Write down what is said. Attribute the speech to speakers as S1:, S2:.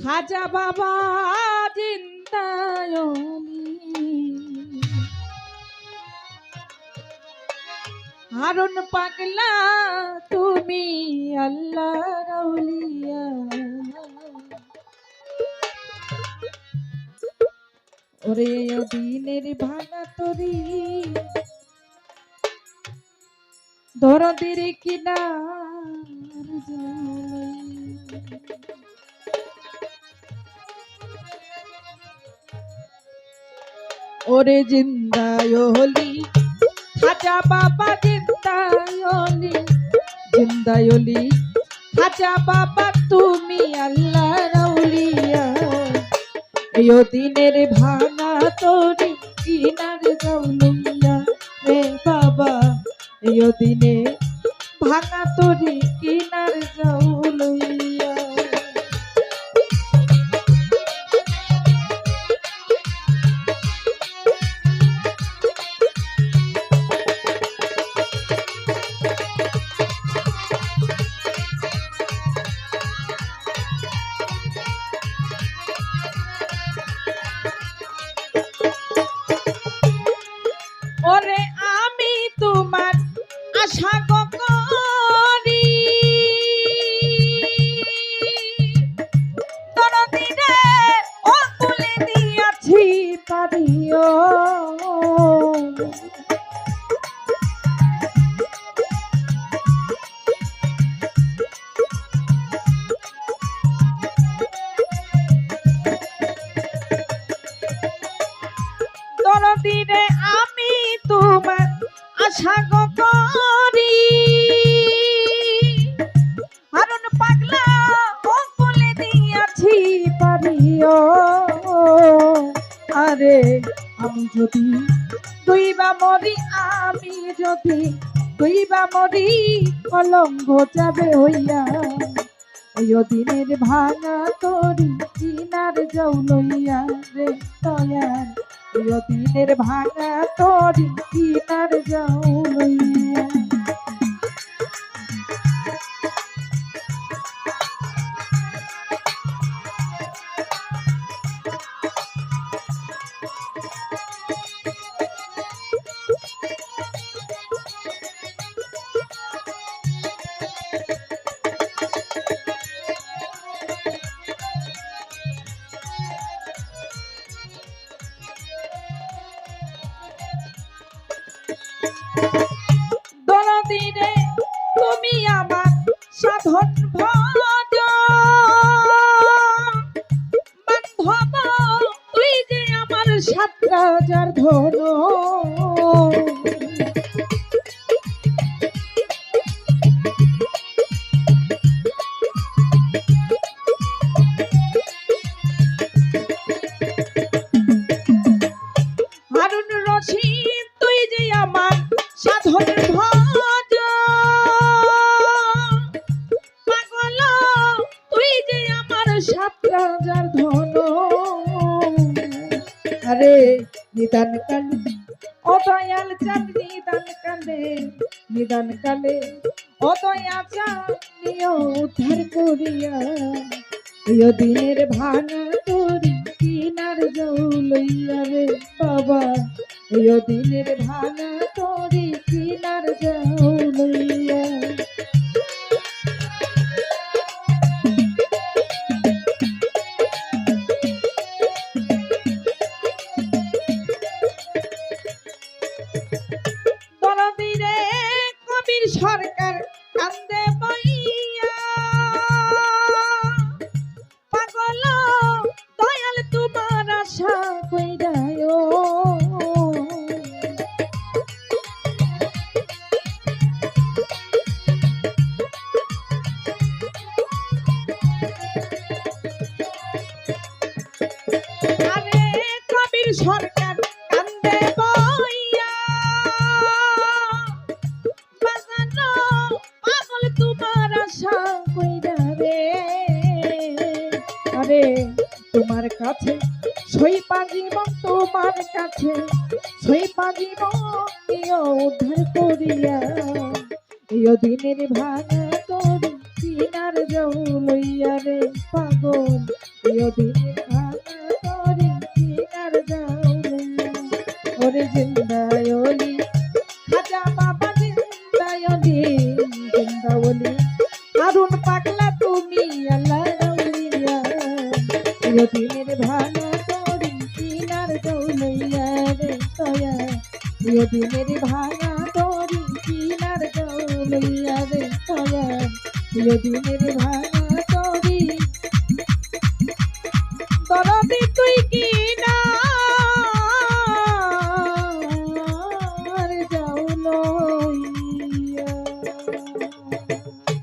S1: খাজা বাবা জিন্দায়লি হারুন পাগলা তুমি আল্লাহর আউলিয়া ওরে দিনের ভাঙা তরি দরদের কিনার ওরে জিন্দায়লি খাজা বাবা জিন্দায়লি জিন্দায়লি খাজা বাবা তুমি আল্লাহর আউলিয়া এই দিনের ভাঙা তরি কিনার জাউলিয়া রে বাবা এই দিনে ভাঙা তরি কিনার জাউলিয়া ওরে আমি তোমার আশা করি দরদিরে ও তুলে দিয়াছি পারিও দরদিরে আমি তোমার আশা করি হারুন পাগলা ও বলে দিয়াছি পারিও আরে আমি যদি দুইবা মরি আমি যদি দুইবা মরি কলঙ্ক যাবে হইয়া ওই দিনের ভাঙা তরি কিনার জাউলিয়া রে দয়াল দিনের ভাঙা তরি কিনার জাউলিয়া দরদিরে তুমি আমার সাধন ভজ বান্ধব তুই যে আমার ৭,০০০ ধন হারুন রশিদ তুই যে আমার সাধন ভজ পাগল তুই যে আমার ৭,০০০ ধন আরে নিদান কালে ও দয়াল চাঁদ নিদান কালে ও দয়া চাঁদ নিও উদ্ধার করিয়া এই দিনের ভাঙা তরি কিনার জাউলিয়া রে বাবা এই দিনের ভাঙা তরি কিনার জাউলিয়া দরদিরে কবির সরকার কান্দে বইয়া পাগল দয়াল তোমার আশা কইরায় আরে কবির সরকার কান্দে বইয়া বাজানো পাগল তোমার আশা কইরা রে আরে তোমার কাছে সইপা জীবন তোমার কাছে সইপা জীবন উদ্ধার করিয়া এই দিনের ভাঙা তরি কিনার জাউলিয়া যাও লইয়া রে পাগল প্রিয়দিনের ভাঙা তরি কিনার যাও লইয়া ওরে জিন্দায়লি খাজা বাবা জিন্দায়লি জিন্দাওলি আরুন পাগলা তুমি আল্লাহ রাউলিয়া প্রিয়দিনের ভাঙা তরি কিনার যাও লইয়া রে তয়া প্রিয়দিনের ভাঙা তরি কিনার যাও লইয়া রে তয়া প্রিয়দিনের ভাঙা